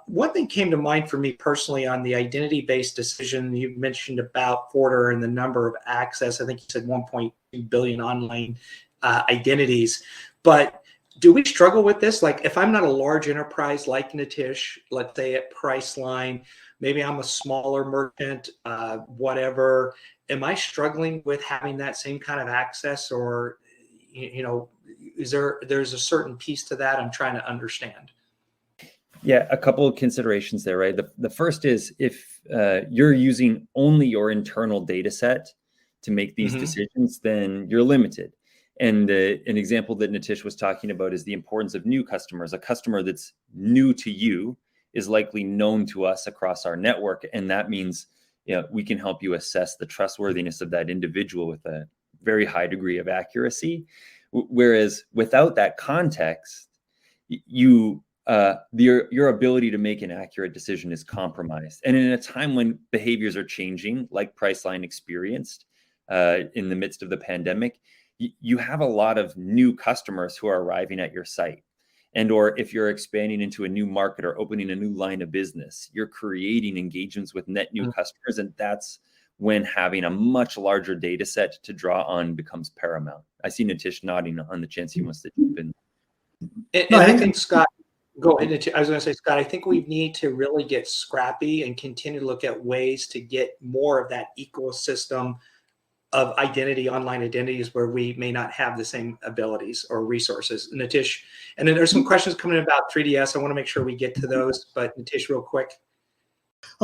One thing came to mind for me personally on the identity-based decision. You mentioned about Forder and the number of access. I think you said 1.2 billion online identities. But do we struggle with this? Like, if I'm not a large enterprise like Nitish, let's say at Priceline, maybe I'm a smaller merchant, whatever, am I struggling with having that same kind of access? Or, there's a certain piece to that I'm trying to understand? Yeah, a couple of considerations there, right? The first is if you're using only your internal data set to make these decisions, then you're limited. And an example that Nitish was talking about is the importance of new customers. A customer that's new to you is likely known to us across our network. And that means we can help you assess the trustworthiness of that individual with a very high degree of accuracy. Whereas without that context, your ability to make an accurate decision is compromised. And in a time when behaviors are changing, like Priceline experienced in the midst of the pandemic, you have a lot of new customers who are arriving at your site. And or if you're expanding into a new market or opening a new line of business, you're creating engagements with net new customers. And that's when having a much larger data set to draw on becomes paramount. I see Nitish nodding on the chance he wants to jump in. And I think, Scott, go ahead. I was going to say, Scott, I think we need to really get scrappy and continue to look at ways to get more of that ecosystem of online identities where we may not have the same abilities or resources. Nitish, and then there's some questions coming in about 3DS. I want to make sure we get to those, but Nitish, real quick.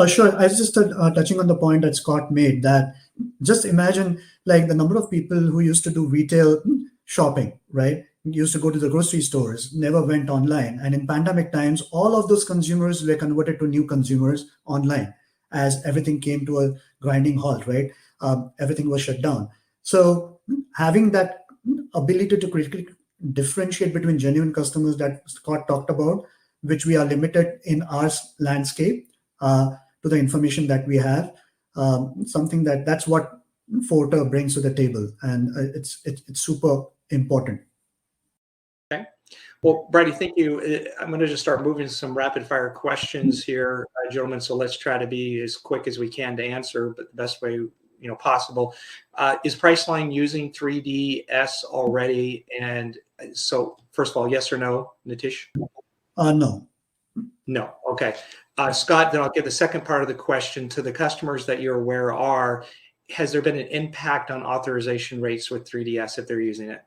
Sure. I was just touching on the point that Scott made, that just imagine like the number of people who used to do retail shopping, right? Used to go to the grocery stores, never went online. And in pandemic times, all of those consumers were converted to new consumers online as everything came to a grinding halt, right? Everything was shut down. So having that ability to critically differentiate between genuine customers that Scott talked about, which we are limited in our landscape to the information that we have, something that's what Forter brings to the table, and it's super important. Okay. Well, Brady, thank you. I'm going to just start moving some rapid fire questions here, gentlemen. So let's try to be as quick as we can to answer, but the best way possible. Is Priceline using 3DS already? And so, first of all, yes or no, Nitish? No. No. Okay. Scott, then I'll give the second part of the question to the customers that you're aware are. Has there been an impact on authorization rates with 3DS if they're using it?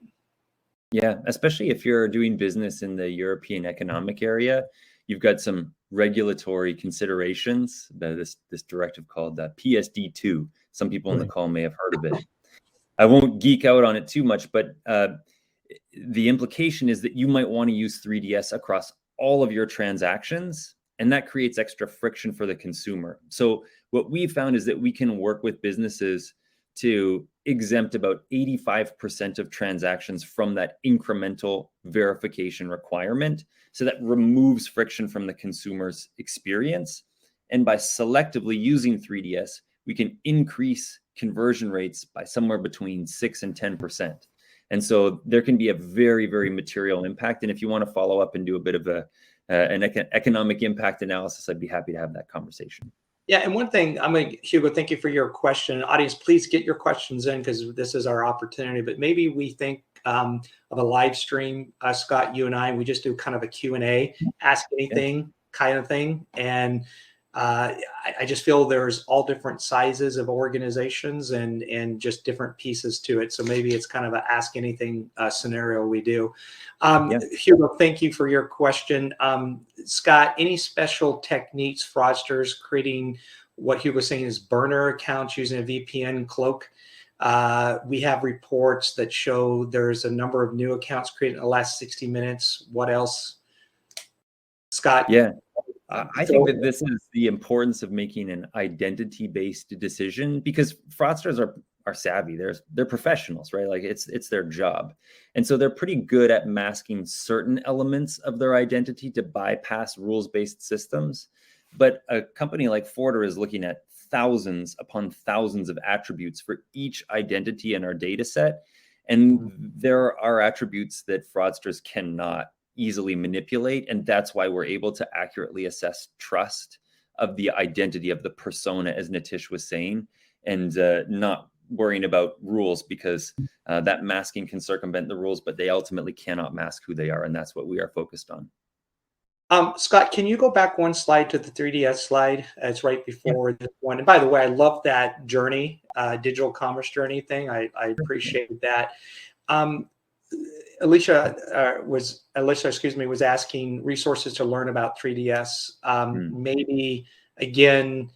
Yeah, especially if you're doing business in the European Economic Area, you've got some regulatory considerations. This directive called PSD2. Some people on the call may have heard of it. I won't geek out on it too much, but the implication is that you might want to use 3DS across all of your transactions, and that creates extra friction for the consumer. So what we found is that we can work with businesses to exempt about 85% of transactions from that incremental verification requirement. So that removes friction from the consumer's experience. And by selectively using 3DS, we can increase conversion rates by somewhere between 6 and 10%. And so there can be a very, very material impact. And if you want to follow up and do a bit of an economic impact analysis, I'd be happy to have that conversation. Yeah, and one thing, Hugo, thank you for your question. Audience, please get your questions in because this is our opportunity. But maybe we think of a live stream, Scott, you and I, and we just do kind of a Q&A, ask anything kind of thing. And I just feel there's all different sizes of organizations and just different pieces to it. So maybe it's kind of an ask anything scenario we do. Hugo, thank you for your question. Scott, any special techniques, fraudsters creating what Hugo was saying is burner accounts using a VPN cloak We have reports that show there's a number of new accounts created in the last 60 minutes. What else, Scott? Yeah, I think that this is the importance of making an identity-based decision, because fraudsters are savvy. They're professionals, right? Like it's their job. And so they're pretty good at masking certain elements of their identity to bypass rules-based systems. But a company like Forder is looking at thousands upon thousands of attributes for each identity in our data set. And there are attributes that fraudsters cannot easily manipulate. And that's why we're able to accurately assess trust of the identity of the persona, as Nitish was saying, and not worrying about rules, because that masking can circumvent the rules, but they ultimately cannot mask who they are. And that's what we are focused on. Scott, can you go back one slide to the 3DS slide? It's right before this one. And by the way, I love that journey, digital commerce journey thing. I appreciate that. Alicia was asking resources to learn about 3DS. Maybe again,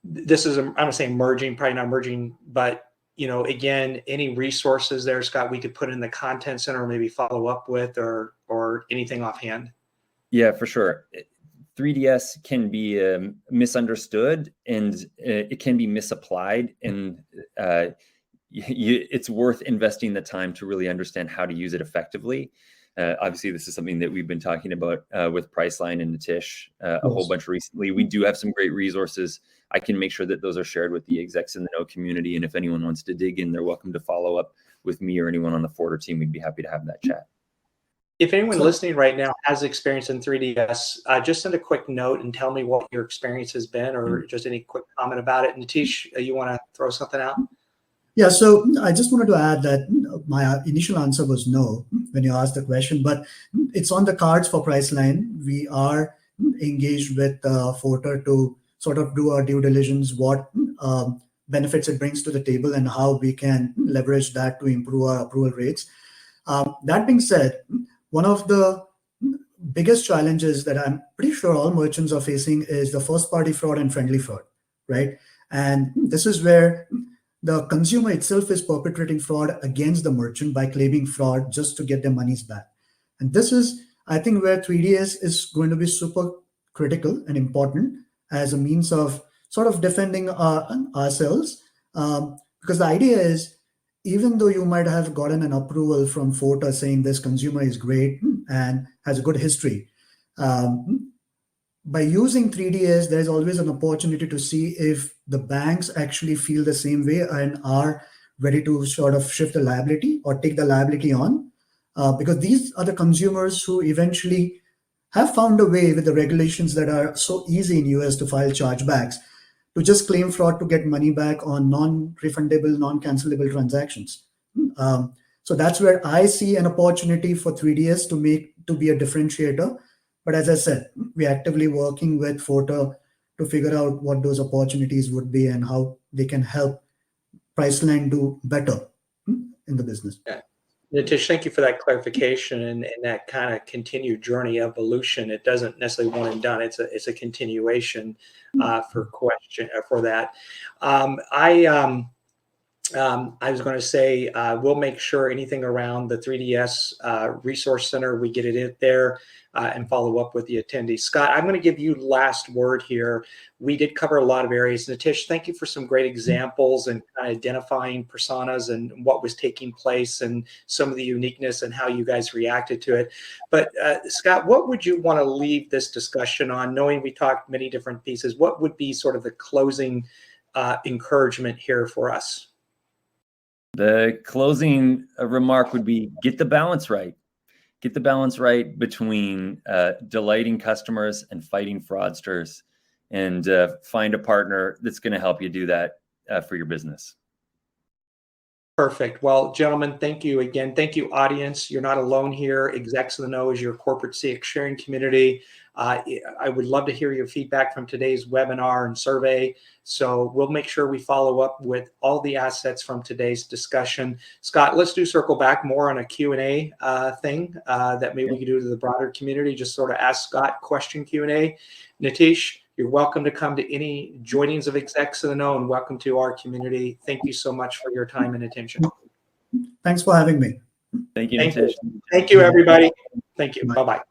this is, I'm gonna say emerging, probably not emerging, but again, any resources there, Scott, we could put in the content center, or maybe follow up with, or anything offhand. Yeah, for sure. 3DS can be misunderstood, and it can be misapplied, and it's worth investing the time to really understand how to use it effectively. Obviously, this is something that we've been talking about with Priceline and Nitish a whole bunch recently. We do have some great resources. I can make sure that those are shared with the Execs in the Know community, and if anyone wants to dig in, they're welcome to follow up with me or anyone on the Forder team. We'd be happy to have that chat. If anyone listening right now has experience in 3DS, just send a quick note and tell me what your experience has been, or just any quick comment about it. Nitish, you want to throw something out? Yeah, so I just wanted to add that my initial answer was no when you asked the question, but it's on the cards for Priceline. We are engaged with Forder to sort of do our due diligence, what benefits it brings to the table, and how we can leverage that to improve our approval rates. That being said, one of the biggest challenges that I'm pretty sure all merchants are facing is the first-party fraud and friendly fraud, right? And this is where the consumer itself is perpetrating fraud against the merchant by claiming fraud just to get their monies back. And this is, I think, where 3DS is going to be super critical and important as a means of sort of defending ourselves. Because the idea is, even though you might have gotten an approval from Forder saying this consumer is great and has a good history, by using 3DS, there's always an opportunity to see if the banks actually feel the same way and are ready to sort of shift the liability or take the liability on. Because these are the consumers who eventually have found a way with the regulations that are so easy in US to file chargebacks, to just claim fraud to get money back on non-refundable, non-cancelable transactions. So that's where I see an opportunity for 3DS to be a differentiator. But as I said, we're actively working with Forder to figure out what those opportunities would be and how they can help Priceline do better in the business. Yeah. Nitish, thank you for that clarification and that kind of continued journey evolution. It doesn't necessarily one and done. It's a continuation for that. I was going to say we'll make sure anything around the 3DS Resource Center, we get it in there and follow up with the attendees. Scott, I'm going to give you last word here. We did cover a lot of areas. Nitish, thank you for some great examples and identifying personas and what was taking place and some of the uniqueness and how you guys reacted to it. But Scott, what would you want to leave this discussion on, knowing we talked many different pieces? What would be sort of the closing encouragement here for us? The closing remark would be, get the balance right. Get the balance right between delighting customers and fighting fraudsters, and find a partner that's going to help you do that for your business. Perfect. Well, gentlemen, thank you again. Thank you, audience. You're not alone here. Execs in the Know is your corporate CX sharing community. I would love to hear your feedback from today's webinar and survey. So we'll make sure we follow up with all the assets from today's discussion. Scott, let's circle back more on a Q&A thing that maybe we could do to the broader community. Just sort of ask Scott question Q&A. Nitish, You're welcome to come to any joinings of Execs In The Know, and welcome to our community. Thank you so much for your time and attention. Thanks for having me. Thank you, Thank Nitish. you. Thank you, everybody. Thank you. Bye. Bye-bye.